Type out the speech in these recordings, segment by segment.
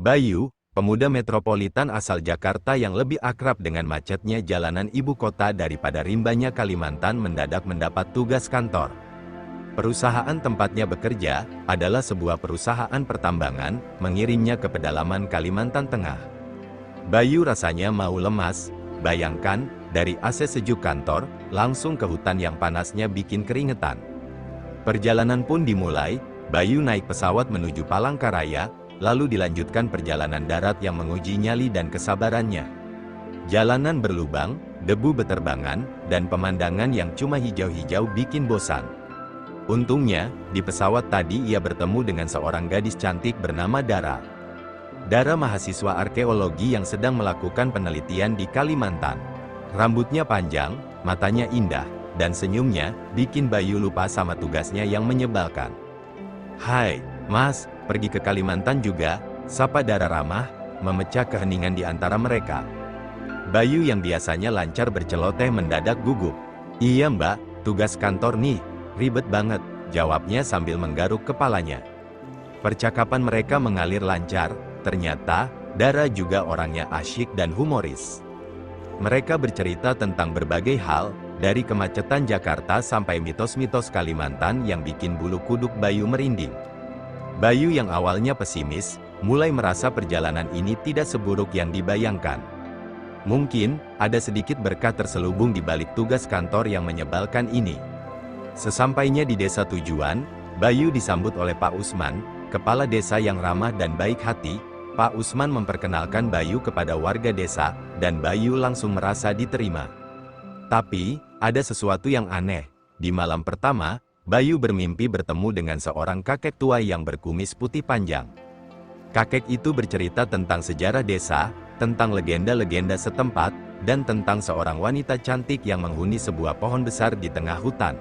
Bayu, pemuda metropolitan asal Jakarta yang lebih akrab dengan macetnya jalanan ibu kota daripada rimbanya Kalimantan, mendadak mendapat tugas kantor. Perusahaan tempatnya bekerja adalah sebuah perusahaan pertambangan, mengirimnya ke pedalaman Kalimantan Tengah. Bayu rasanya mau lemas, bayangkan, dari AC sejuk kantor, langsung ke hutan yang panasnya bikin keringetan. Perjalanan pun dimulai, Bayu naik pesawat menuju Palangkaraya, lalu dilanjutkan perjalanan darat yang menguji nyali dan kesabarannya. Jalanan berlubang, debu beterbangan, dan pemandangan yang cuma hijau-hijau bikin bosan. Untungnya, di pesawat tadi ia bertemu dengan seorang gadis cantik bernama Dara. Dara mahasiswa arkeologi yang sedang melakukan penelitian di Kalimantan. Rambutnya panjang, matanya indah, dan senyumnya bikin Bayu lupa sama tugasnya yang menyebalkan. "Hai, Mas, pergi ke Kalimantan juga?" sapa Dara ramah, memecah keheningan di antara mereka. Bayu yang biasanya lancar berceloteh mendadak gugup. "Iya Mbak, tugas kantor nih, ribet banget," jawabnya sambil menggaruk kepalanya. Percakapan mereka mengalir lancar, ternyata Dara juga orangnya asyik dan humoris. Mereka bercerita tentang berbagai hal, dari kemacetan Jakarta sampai mitos-mitos Kalimantan yang bikin bulu kuduk Bayu merinding. Bayu yang awalnya pesimis, mulai merasa perjalanan ini tidak seburuk yang dibayangkan. Mungkin, ada sedikit berkah terselubung di balik tugas kantor yang menyebalkan ini. Sesampainya di desa tujuan, Bayu disambut oleh Pak Usman, kepala desa yang ramah dan baik hati. Pak Usman memperkenalkan Bayu kepada warga desa, dan Bayu langsung merasa diterima. Tapi, ada sesuatu yang aneh. Di malam pertama, Bayu bermimpi bertemu dengan seorang kakek tua yang berkumis putih panjang. Kakek itu bercerita tentang sejarah desa, tentang legenda-legenda setempat, dan tentang seorang wanita cantik yang menghuni sebuah pohon besar di tengah hutan.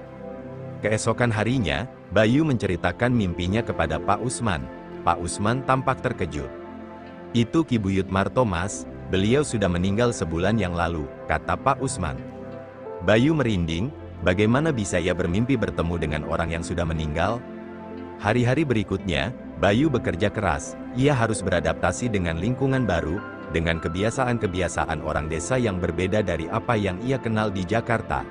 Keesokan harinya, Bayu menceritakan mimpinya kepada Pak Usman. Pak Usman tampak terkejut. "Itu Ki Buyut Marto Mas, beliau sudah meninggal sebulan yang lalu," kata Pak Usman. Bayu merinding, bagaimana bisa ia bermimpi bertemu dengan orang yang sudah meninggal? Hari-hari berikutnya, Bayu bekerja keras. Ia harus beradaptasi dengan lingkungan baru, dengan kebiasaan-kebiasaan orang desa yang berbeda dari apa yang ia kenal di Jakarta.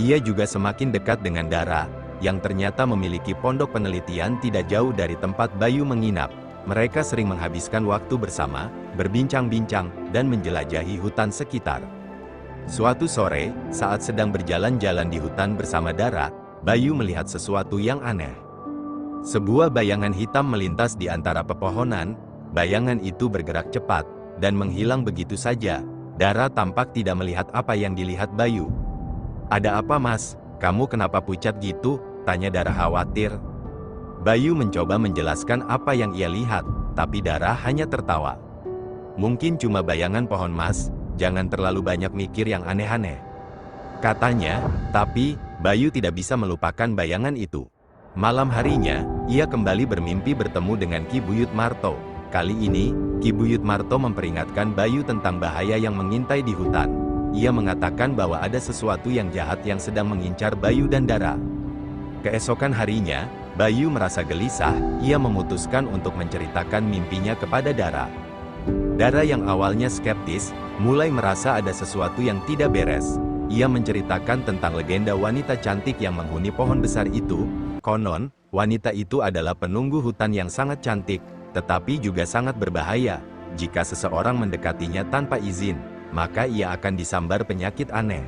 Ia juga semakin dekat dengan Dara, yang ternyata memiliki pondok penelitian tidak jauh dari tempat Bayu menginap. Mereka sering menghabiskan waktu bersama, berbincang-bincang, dan menjelajahi hutan sekitar. Suatu sore, saat sedang berjalan-jalan di hutan bersama Dara, Bayu melihat sesuatu yang aneh. Sebuah bayangan hitam melintas di antara pepohonan. Bayangan itu bergerak cepat, dan menghilang begitu saja. Dara tampak tidak melihat apa yang dilihat Bayu. "Ada apa Mas? Kamu kenapa pucat gitu?" tanya Dara khawatir. Bayu mencoba menjelaskan apa yang ia lihat, tapi Dara hanya tertawa. "Mungkin cuma bayangan pohon Mas, jangan terlalu banyak mikir yang aneh-aneh," katanya, tapi Bayu tidak bisa melupakan bayangan itu. Malam harinya, ia kembali bermimpi bertemu dengan Ki Buyut Marto. Kali ini, Ki Buyut Marto memperingatkan Bayu tentang bahaya yang mengintai di hutan. Ia mengatakan bahwa ada sesuatu yang jahat yang sedang mengincar Bayu dan Dara. Keesokan harinya, Bayu merasa gelisah. Ia memutuskan untuk menceritakan mimpinya kepada Dara. Dara yang awalnya skeptis, mulai merasa ada sesuatu yang tidak beres. Ia menceritakan tentang legenda wanita cantik yang menghuni pohon besar itu. Konon, wanita itu adalah penunggu hutan yang sangat cantik, tetapi juga sangat berbahaya. Jika seseorang mendekatinya tanpa izin, maka ia akan disambar penyakit aneh.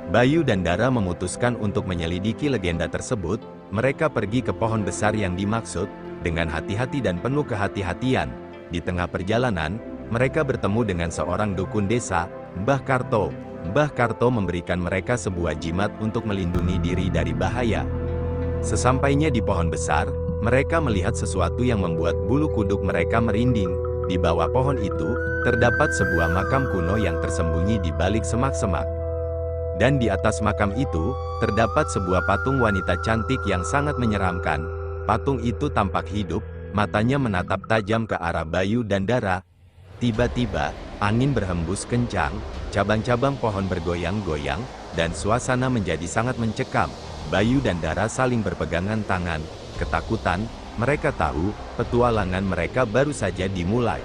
Bayu dan Dara memutuskan untuk menyelidiki legenda tersebut. Mereka pergi ke pohon besar yang dimaksud, dengan hati-hati dan penuh kehati-hatian. Di tengah perjalanan, mereka bertemu dengan seorang dukun desa, Mbah Karto. Mbah Karto memberikan mereka sebuah jimat untuk melindungi diri dari bahaya. Sesampainya di pohon besar, mereka melihat sesuatu yang membuat bulu kuduk mereka merinding. Di bawah pohon itu, terdapat sebuah makam kuno yang tersembunyi di balik semak-semak. Dan di atas makam itu, terdapat sebuah patung wanita cantik yang sangat menyeramkan. Patung itu tampak hidup, matanya menatap tajam ke arah Bayu dan Dara. Tiba-tiba, angin berhembus kencang, cabang-cabang pohon bergoyang-goyang, dan suasana menjadi sangat mencekam. Bayu dan Dara saling berpegangan tangan, ketakutan, Mereka tahu, petualangan mereka baru saja dimulai.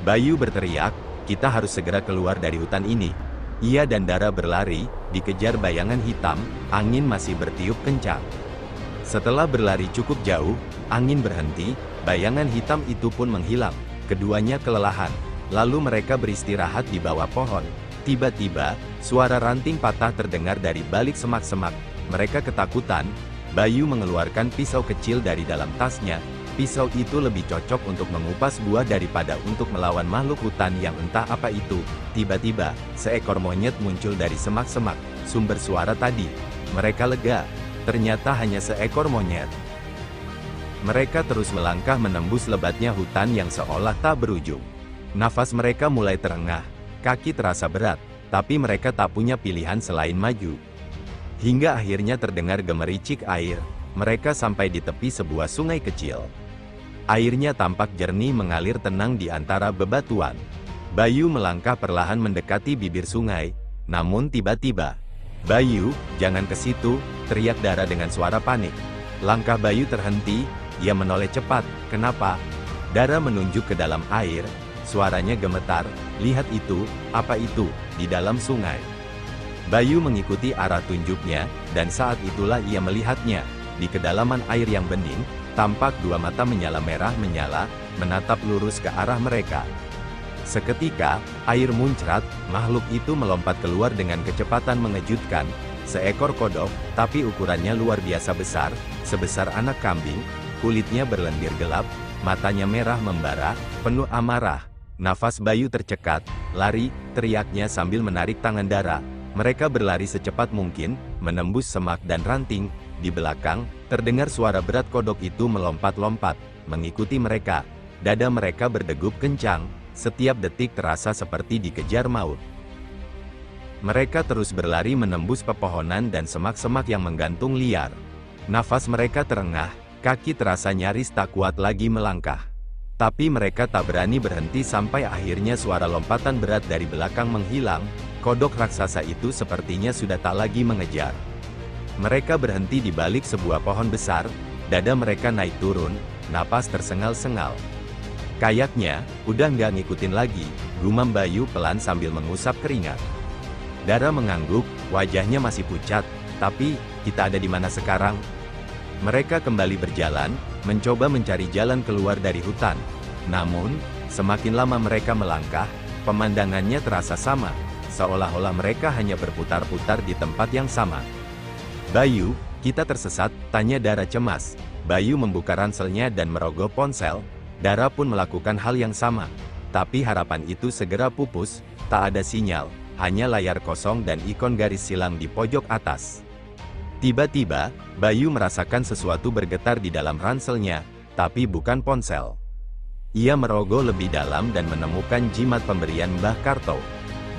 Bayu berteriak, kita harus segera keluar dari hutan ini. Ia dan Dara berlari, dikejar bayangan hitam, angin masih bertiup kencang. Setelah berlari cukup jauh, angin berhenti, bayangan hitam itu pun menghilang. Keduanya kelelahan, lalu mereka beristirahat di bawah pohon. Tiba-tiba, suara ranting patah terdengar dari balik semak-semak. Mereka ketakutan. Bayu mengeluarkan pisau kecil dari dalam tasnya. Pisau itu lebih cocok untuk mengupas buah daripada untuk melawan makhluk hutan yang entah apa itu. Tiba-tiba, seekor monyet muncul dari semak-semak, sumber suara tadi. Mereka lega. Ternyata hanya seekor monyet. Mereka terus melangkah menembus lebatnya hutan yang seolah tak berujung. Nafas mereka mulai terengah, kaki terasa berat, tapi mereka tak punya pilihan selain maju. Hingga akhirnya terdengar gemericik air, mereka sampai di tepi sebuah sungai kecil. Airnya tampak jernih mengalir tenang di antara bebatuan. Bayu melangkah perlahan mendekati bibir sungai, namun tiba-tiba, "Bayu, jangan ke situ!" teriak Dara dengan suara panik. Langkah Bayu terhenti, ia menoleh cepat. "Kenapa?" Dara menunjuk ke dalam air, suaranya gemetar, "Lihat itu, apa itu, di dalam sungai?" Bayu mengikuti arah tunjuknya, dan saat itulah ia melihatnya. Di kedalaman air yang bening, tampak dua mata menyala merah menyala, menatap lurus ke arah mereka. Seketika, air muncrat, makhluk itu melompat keluar dengan kecepatan mengejutkan. Seekor kodok, tapi ukurannya luar biasa besar, sebesar anak kambing, kulitnya berlendir gelap, matanya merah membara, penuh amarah. Nafas Bayu tercekat, "Lari!" teriaknya sambil menarik tangan Dara. Mereka berlari secepat mungkin, menembus semak dan ranting. Di belakang, terdengar suara berat kodok itu melompat-lompat, mengikuti mereka. Dada mereka berdegup kencang, setiap detik terasa seperti dikejar maut. Mereka terus berlari menembus pepohonan dan semak-semak yang menggantung liar. Nafas mereka terengah, kaki terasa nyaris tak kuat lagi melangkah. Tapi mereka tak berani berhenti sampai akhirnya suara lompatan berat dari belakang menghilang. Kodok raksasa itu sepertinya sudah tak lagi mengejar. Mereka berhenti di balik sebuah pohon besar, dada mereka naik turun, napas tersengal-sengal. "Kayaknya, udah nggak ngikutin lagi," gumam Bayu pelan sambil mengusap keringat. Dara mengangguk, wajahnya masih pucat. "Tapi, kita ada di mana sekarang?" Mereka kembali berjalan, mencoba mencari jalan keluar dari hutan. Namun, semakin lama mereka melangkah, pemandangannya terasa sama, seolah-olah mereka hanya berputar-putar di tempat yang sama. "Bayu, kita tersesat?" tanya Dara cemas. Bayu membuka ranselnya dan merogoh ponsel. Dara pun melakukan hal yang sama. Tapi harapan itu segera pupus, tak ada sinyal, hanya layar kosong dan ikon garis silang di pojok atas. Tiba-tiba, Bayu merasakan sesuatu bergetar di dalam ranselnya, tapi bukan ponsel. Ia merogoh lebih dalam dan menemukan jimat pemberian Mbah Karto.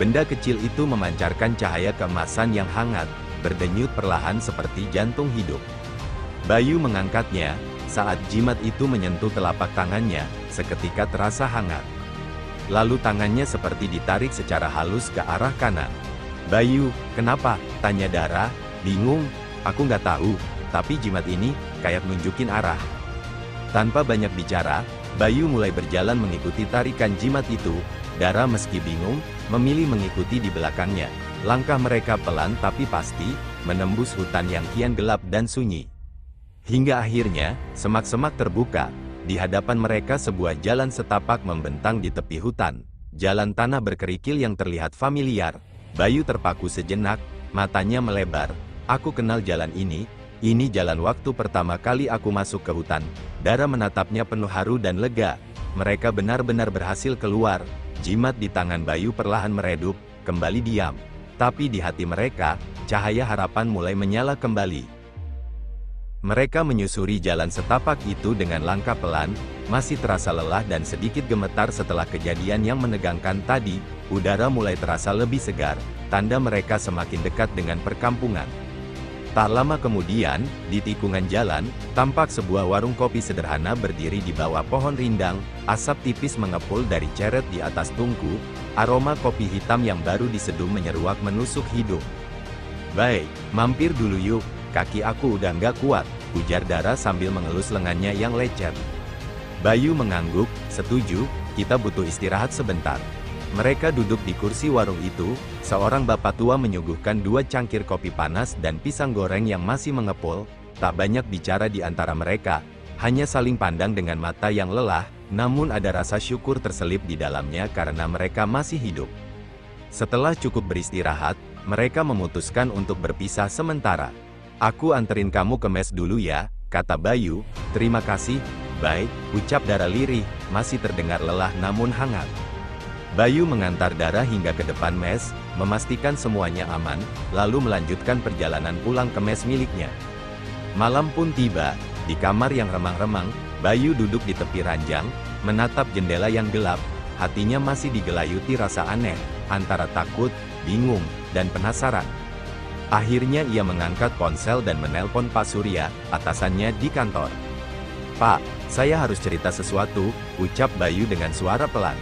Benda kecil itu memancarkan cahaya keemasan yang hangat, berdenyut perlahan seperti jantung hidup. Bayu mengangkatnya, saat jimat itu menyentuh telapak tangannya, seketika terasa hangat. Lalu tangannya seperti ditarik secara halus ke arah kanan. "Bayu, kenapa?" tanya Dara, bingung. "Aku nggak tahu, tapi jimat ini kayak nunjukin arah." Tanpa banyak bicara, Bayu mulai berjalan mengikuti tarikan jimat itu. Dara meski bingung, memilih mengikuti di belakangnya. Langkah mereka pelan tapi pasti, menembus hutan yang kian gelap dan sunyi. Hingga akhirnya, semak-semak terbuka. Di hadapan mereka sebuah jalan setapak membentang di tepi hutan. Jalan tanah berkerikil yang terlihat familiar. Bayu terpaku sejenak, matanya melebar. "Aku kenal jalan ini jalan waktu pertama kali aku masuk ke hutan." Dara menatapnya penuh haru dan lega. Mereka benar-benar berhasil keluar. Jimat di tangan Bayu perlahan meredup, kembali diam. Tapi di hati mereka, cahaya harapan mulai menyala kembali. Mereka menyusuri jalan setapak itu dengan langkah pelan, masih terasa lelah dan sedikit gemetar setelah kejadian yang menegangkan tadi. Udara mulai terasa lebih segar, tanda mereka semakin dekat dengan perkampungan. Tak lama kemudian, di tikungan jalan, tampak sebuah warung kopi sederhana berdiri di bawah pohon rindang. Asap tipis mengepul dari ceret di atas tungku, aroma kopi hitam yang baru diseduh menyeruak menusuk hidung. "Baik, mampir dulu yuk, kaki aku udah nggak kuat," ujar Dara sambil mengelus lengannya yang lecet. Bayu mengangguk, setuju, kita butuh istirahat sebentar. Mereka duduk di kursi warung itu, seorang bapak tua menyuguhkan 2 cangkir kopi panas dan pisang goreng yang masih mengepul, tak banyak bicara di antara mereka, hanya saling pandang dengan mata yang lelah, namun ada rasa syukur terselip di dalamnya karena mereka masih hidup. Setelah cukup beristirahat, mereka memutuskan untuk berpisah sementara. Aku anterin kamu ke mes dulu ya, kata Bayu. Terima kasih, baik, ucap Dara lirih, masih terdengar lelah namun hangat. Bayu mengantar Dara hingga ke depan mes, memastikan semuanya aman, lalu melanjutkan perjalanan pulang ke mes miliknya. Malam pun tiba, di kamar yang remang-remang, Bayu duduk di tepi ranjang, menatap jendela yang gelap, hatinya masih digelayuti rasa aneh, antara takut, bingung, dan penasaran. Akhirnya ia mengangkat ponsel dan menelpon Pak Surya, atasannya di kantor. "Pak, saya harus cerita sesuatu," ucap Bayu dengan suara pelan.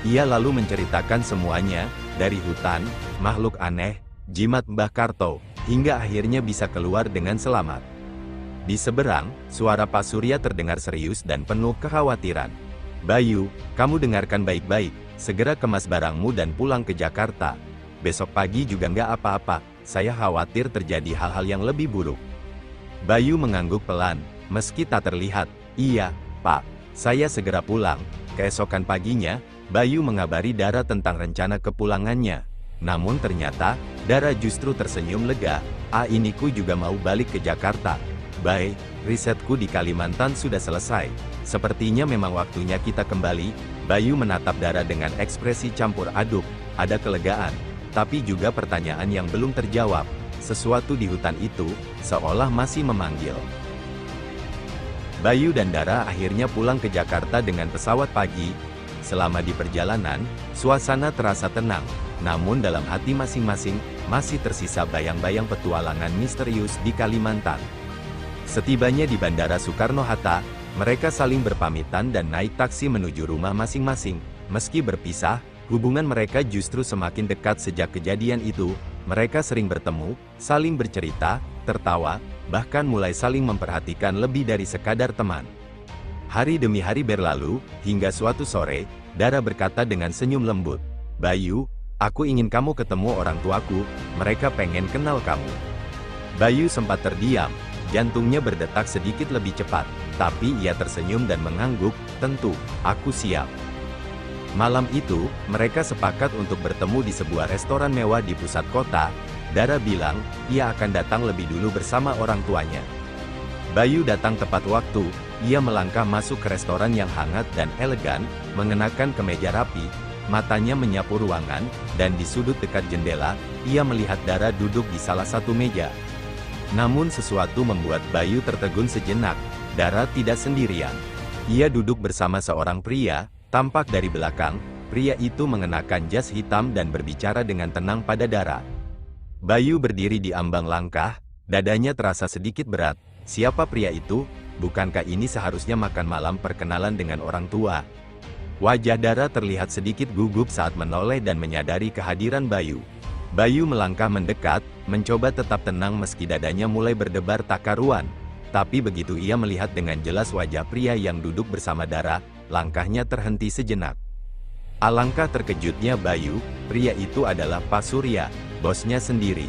Ia lalu menceritakan semuanya, dari hutan, makhluk aneh, jimat Mbah Karto, hingga akhirnya bisa keluar dengan selamat. Di seberang, suara Pak Surya terdengar serius dan penuh kekhawatiran. "Bayu, kamu dengarkan baik-baik, segera kemas barangmu dan pulang ke Jakarta. Besok pagi juga nggak apa-apa, saya khawatir terjadi hal-hal yang lebih buruk." Bayu mengangguk pelan, meski tak terlihat. "Iya, Pak, saya segera pulang." Keesokan paginya, Bayu mengabari Dara tentang rencana kepulangannya. Namun ternyata, Dara justru tersenyum lega. "Iniku juga mau balik ke Jakarta. Baik, risetku di Kalimantan sudah selesai. Sepertinya memang waktunya kita kembali." Bayu menatap Dara dengan ekspresi campur aduk, ada kelegaan, tapi juga pertanyaan yang belum terjawab. Sesuatu di hutan itu, seolah masih memanggil. Bayu dan Dara akhirnya pulang ke Jakarta dengan pesawat pagi. Selama di perjalanan, suasana terasa tenang, namun dalam hati masing-masing, masih tersisa bayang-bayang petualangan misterius di Kalimantan. Setibanya di Bandara Soekarno-Hatta, mereka saling berpamitan dan naik taksi menuju rumah masing-masing. Meski berpisah, hubungan mereka justru semakin dekat sejak kejadian itu. Mereka sering bertemu, saling bercerita, tertawa, bahkan mulai saling memperhatikan lebih dari sekadar teman. Hari demi hari berlalu, hingga suatu sore, Dara berkata dengan senyum lembut, "Bayu, aku ingin kamu ketemu orang tuaku, mereka pengen kenal kamu." Bayu sempat terdiam, jantungnya berdetak sedikit lebih cepat, tapi ia tersenyum dan mengangguk, "Tentu, aku siap." Malam itu, mereka sepakat untuk bertemu di sebuah restoran mewah di pusat kota. Dara bilang, ia akan datang lebih dulu bersama orang tuanya. Bayu datang tepat waktu, ia melangkah masuk ke restoran yang hangat dan elegan, mengenakan kemeja rapi, matanya menyapu ruangan, dan di sudut dekat jendela, ia melihat Dara duduk di salah satu meja. Namun sesuatu membuat Bayu tertegun sejenak. Dara tidak sendirian. Ia duduk bersama seorang pria, tampak dari belakang. Pria itu mengenakan jas hitam dan berbicara dengan tenang pada Dara. Bayu berdiri di ambang langkah, dadanya terasa sedikit berat. Siapa pria itu? Bukankah ini seharusnya makan malam perkenalan dengan orang tua? Wajah Dara terlihat sedikit gugup saat menoleh dan menyadari kehadiran Bayu. Bayu melangkah mendekat, mencoba tetap tenang meski dadanya mulai berdebar tak karuan. Tapi begitu ia melihat dengan jelas wajah pria yang duduk bersama Dara, langkahnya terhenti sejenak. Alangkah terkejutnya Bayu, pria itu adalah Pak Surya, bosnya sendiri.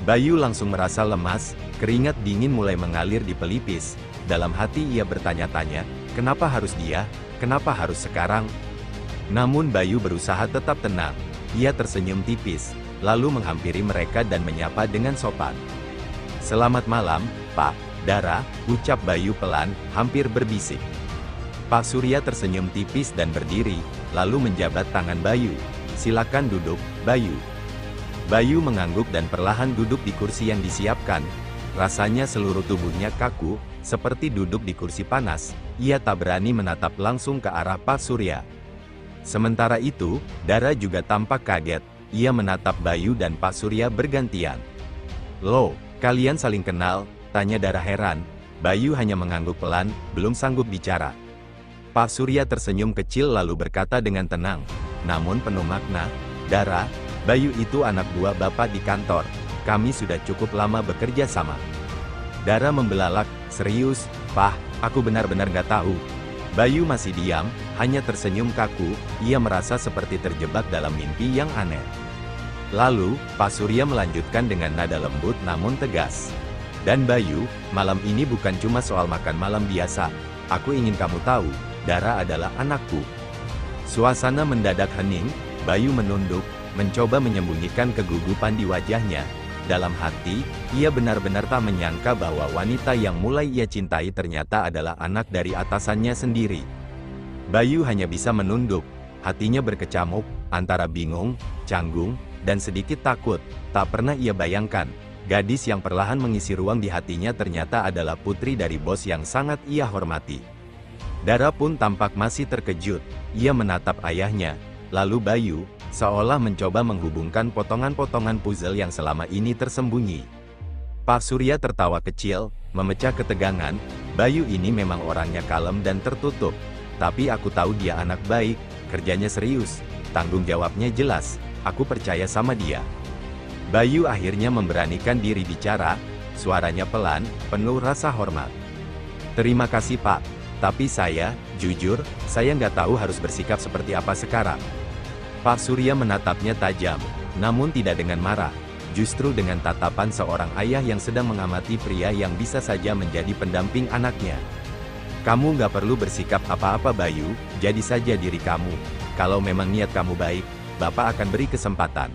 Bayu langsung merasa lemas, keringat dingin mulai mengalir di pelipis. Dalam hati ia bertanya-tanya, kenapa harus dia? Kenapa harus sekarang? Namun Bayu berusaha tetap tenang. Ia tersenyum tipis, lalu menghampiri mereka dan menyapa dengan sopan. "Selamat malam, Pak, Dara," ucap Bayu pelan, hampir berbisik. Pak Surya tersenyum tipis dan berdiri, lalu menjabat tangan Bayu. "Silakan duduk, Bayu." Bayu mengangguk dan perlahan duduk di kursi yang disiapkan. Rasanya seluruh tubuhnya kaku, seperti duduk di kursi panas. Ia tak berani menatap langsung ke arah Pak Surya. Sementara itu, Dara juga tampak kaget. Ia menatap Bayu dan Pak Surya bergantian. "Loh, kalian saling kenal?" tanya Dara heran. Bayu hanya mengangguk pelan, belum sanggup bicara. Pak Surya tersenyum kecil lalu berkata dengan tenang, namun penuh makna, "Dara, Bayu itu anak buah Bapak di kantor. Kami sudah cukup lama bekerja sama." Dara membelalak, serius, Pak, aku benar-benar nggak tahu. Bayu masih diam, hanya tersenyum kaku, ia merasa seperti terjebak dalam mimpi yang aneh. Lalu, Pak Surya melanjutkan dengan nada lembut namun tegas. Dan Bayu, malam ini bukan cuma soal makan malam biasa. Aku ingin kamu tahu, Dara adalah anakku. Suasana mendadak hening, Bayu menunduk, mencoba menyembunyikan kegugupan di wajahnya. Dalam hati, ia benar-benar tak menyangka bahwa wanita yang mulai ia cintai ternyata adalah anak dari atasannya sendiri. Bayu hanya bisa menunduk, hatinya berkecamuk, antara bingung, canggung, dan sedikit takut. Tak pernah ia bayangkan, gadis yang perlahan mengisi ruang di hatinya ternyata adalah putri dari bos yang sangat ia hormati. Dara pun tampak masih terkejut, ia menatap ayahnya, lalu Bayu, seolah mencoba menghubungkan potongan-potongan puzzle yang selama ini tersembunyi. Pak Surya tertawa kecil, memecah ketegangan. Bayu ini memang orangnya kalem dan tertutup. Tapi aku tahu dia anak baik, kerjanya serius, tanggung jawabnya jelas, aku percaya sama dia. Bayu akhirnya memberanikan diri bicara, suaranya pelan, penuh rasa hormat. Terima kasih Pak, tapi jujur, saya nggak tahu harus bersikap seperti apa sekarang. Pak Surya menatapnya tajam, namun tidak dengan marah, justru dengan tatapan seorang ayah yang sedang mengamati pria yang bisa saja menjadi pendamping anaknya. Kamu nggak perlu bersikap apa-apa Bayu, jadi saja diri kamu. Kalau memang niat kamu baik, Bapak akan beri kesempatan.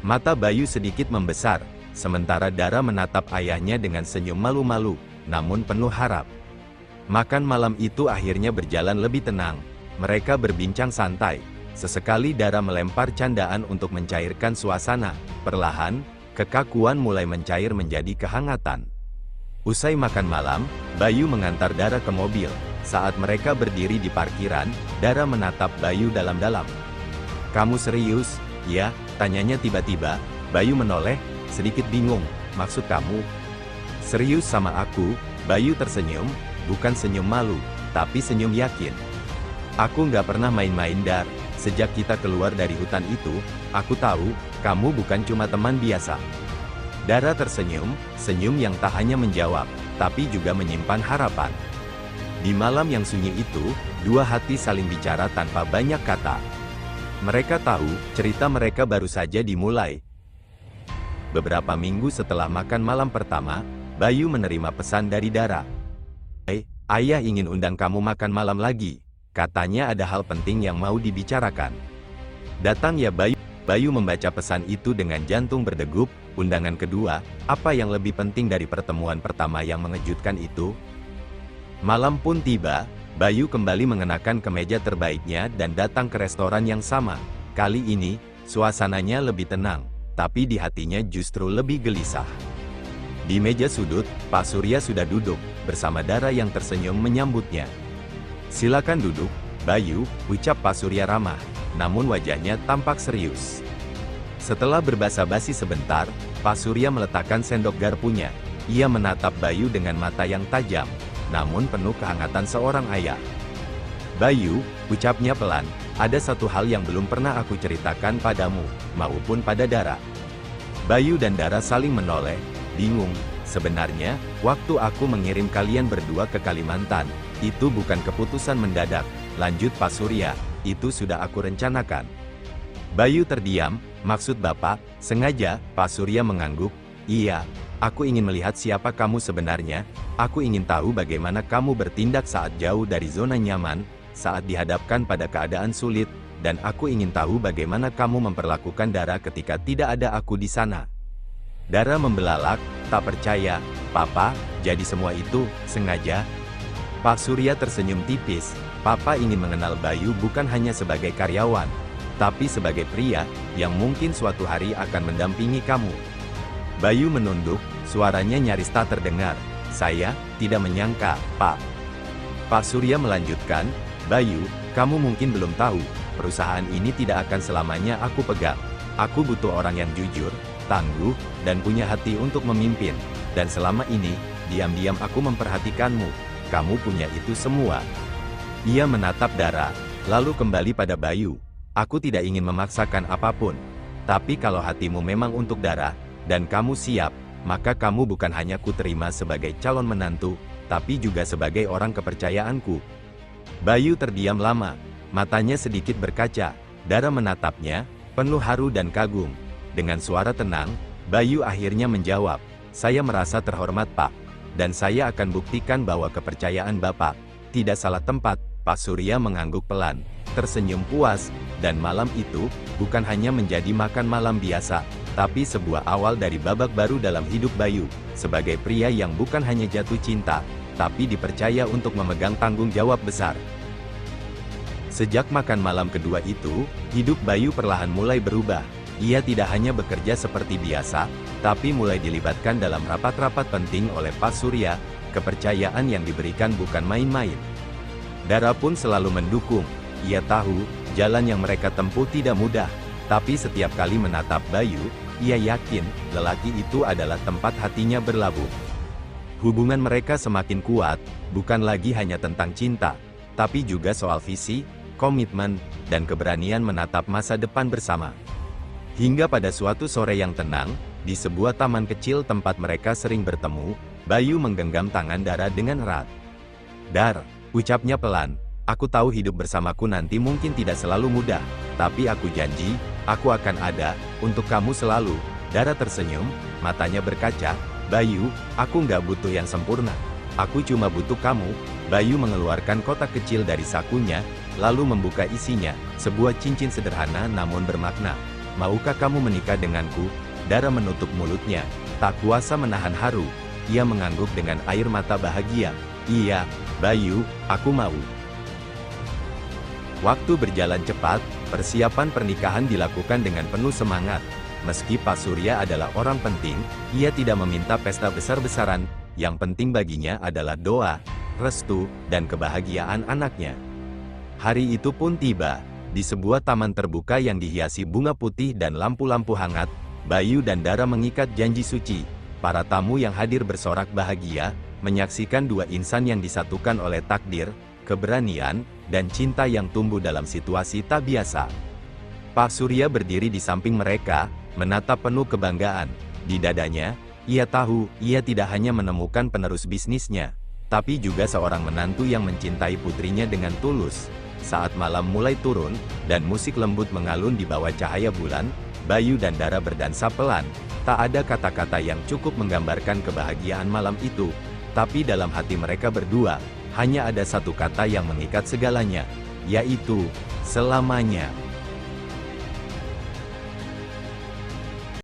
Mata Bayu sedikit membesar, sementara Dara menatap ayahnya dengan senyum malu-malu, namun penuh harap. Makan malam itu akhirnya berjalan lebih tenang, mereka berbincang santai. Sesekali Dara melempar candaan untuk mencairkan suasana. Perlahan, kekakuan mulai mencair menjadi kehangatan. Usai makan malam, Bayu mengantar Dara ke mobil. Saat mereka berdiri di parkiran, Dara menatap Bayu dalam-dalam. Kamu serius? Ya, tanyanya tiba-tiba. Bayu menoleh, sedikit bingung. Maksud kamu? Serius sama aku? Bayu tersenyum, bukan senyum malu, tapi senyum yakin. Aku nggak pernah main-main Dar. Sejak kita keluar dari hutan itu, aku tahu, kamu bukan cuma teman biasa. Dara tersenyum, senyum yang tak hanya menjawab, tapi juga menyimpan harapan. Di malam yang sunyi itu, dua hati saling bicara tanpa banyak kata. Mereka tahu, cerita mereka baru saja dimulai. Beberapa minggu setelah makan malam pertama, Bayu menerima pesan dari Dara. Ayah ingin undang kamu makan malam lagi. Katanya ada hal penting yang mau dibicarakan. Datang ya Bayu. Bayu membaca pesan itu dengan jantung berdegup. Undangan kedua, apa yang lebih penting dari pertemuan pertama yang mengejutkan itu? Malam pun tiba, Bayu kembali mengenakan kemeja terbaiknya dan datang ke restoran yang sama. Kali ini, suasananya lebih tenang, tapi di hatinya justru lebih gelisah. Di meja sudut, Pak Surya sudah duduk, bersama Dara yang tersenyum menyambutnya. Silakan duduk, Bayu, ucap Pak Surya ramah, namun wajahnya tampak serius. Setelah berbasa-basi sebentar, Pak Surya meletakkan sendok garpunya. Ia menatap Bayu dengan mata yang tajam, namun penuh kehangatan seorang ayah. Bayu, ucapnya pelan, ada satu hal yang belum pernah aku ceritakan padamu, maupun pada Dara. Bayu dan Dara saling menoleh, bingung. Sebenarnya, waktu aku mengirim kalian berdua ke Kalimantan, itu bukan keputusan mendadak, lanjut Pak Surya, itu sudah aku rencanakan. Bayu terdiam, maksud Bapak, sengaja, Pak Surya mengangguk, iya, aku ingin melihat siapa kamu sebenarnya, aku ingin tahu bagaimana kamu bertindak saat jauh dari zona nyaman, saat dihadapkan pada keadaan sulit, dan aku ingin tahu bagaimana kamu memperlakukan Dara ketika tidak ada aku di sana. Dara membelalak, tak percaya, Papa, jadi semua itu, sengaja? Pak Surya tersenyum tipis, Papa ingin mengenal Bayu bukan hanya sebagai karyawan, tapi sebagai pria, yang mungkin suatu hari akan mendampingi kamu. Bayu menunduk, suaranya nyaris tak terdengar, saya, tidak menyangka, Pak. Pak Surya melanjutkan, Bayu, kamu mungkin belum tahu, perusahaan ini tidak akan selamanya aku pegang. Aku butuh orang yang jujur, tangguh, dan punya hati untuk memimpin. Dan selama ini, diam-diam aku memperhatikanmu. Kamu punya itu semua. Ia menatap Dara, lalu kembali pada Bayu. Aku tidak ingin memaksakan apapun. Tapi kalau hatimu memang untuk Dara, dan kamu siap, maka kamu bukan hanya kuterima sebagai calon menantu, tapi juga sebagai orang kepercayaanku. Bayu terdiam lama, matanya sedikit berkaca. Dara menatapnya, penuh haru dan kagum. Dengan suara tenang, Bayu akhirnya menjawab, "Saya merasa terhormat, Pak. Dan saya akan buktikan bahwa kepercayaan Bapak tidak salah tempat." Pak Surya mengangguk pelan, tersenyum puas, dan malam itu bukan hanya menjadi makan malam biasa, tapi sebuah awal dari babak baru dalam hidup Bayu, sebagai pria yang bukan hanya jatuh cinta, tapi dipercaya untuk memegang tanggung jawab besar. Sejak makan malam kedua itu, hidup Bayu perlahan mulai berubah. Ia tidak hanya bekerja seperti biasa, tapi mulai dilibatkan dalam rapat-rapat penting oleh Pak Surya. Kepercayaan yang diberikan bukan main-main. Dara pun selalu mendukung. Ia tahu, jalan yang mereka tempuh tidak mudah, tapi setiap kali menatap Bayu, ia yakin, lelaki itu adalah tempat hatinya berlabuh. Hubungan mereka semakin kuat, bukan lagi hanya tentang cinta, tapi juga soal visi, komitmen, dan keberanian menatap masa depan bersama. Hingga pada suatu sore yang tenang, di sebuah taman kecil tempat mereka sering bertemu, Bayu menggenggam tangan Dara dengan erat. "Dar," ucapnya pelan, "aku tahu hidup bersamaku nanti mungkin tidak selalu mudah, tapi aku janji, aku akan ada, untuk kamu selalu." Dara tersenyum, matanya berkaca, "Bayu, aku nggak butuh yang sempurna. Aku cuma butuh kamu." Bayu mengeluarkan kotak kecil dari sakunya, lalu membuka isinya, sebuah cincin sederhana namun bermakna. "Maukah kamu menikah denganku?" Dara menutup mulutnya, tak kuasa menahan haru. Ia mengangguk dengan air mata bahagia. "Iya, Bayu, aku mau." Waktu berjalan cepat, persiapan pernikahan dilakukan dengan penuh semangat. Meski Pak Surya adalah orang penting, ia tidak meminta pesta besar-besaran. Yang penting baginya adalah doa, restu, dan kebahagiaan anaknya. Hari itu pun tiba. Di sebuah taman terbuka yang dihiasi bunga putih dan lampu-lampu hangat, Bayu dan Dara mengikat janji suci. Para tamu yang hadir bersorak bahagia, menyaksikan dua insan yang disatukan oleh takdir, keberanian, dan cinta yang tumbuh dalam situasi tak biasa. Pak Surya berdiri di samping mereka, menatap penuh kebanggaan. Di dadanya, ia tahu, ia tidak hanya menemukan penerus bisnisnya, tapi juga seorang menantu yang mencintai putrinya dengan tulus. Saat malam mulai turun, dan musik lembut mengalun di bawah cahaya bulan, Bayu dan Dara berdansa pelan. Tak ada kata-kata yang cukup menggambarkan kebahagiaan malam itu, tapi dalam hati mereka berdua, hanya ada satu kata yang mengikat segalanya, yaitu, selamanya.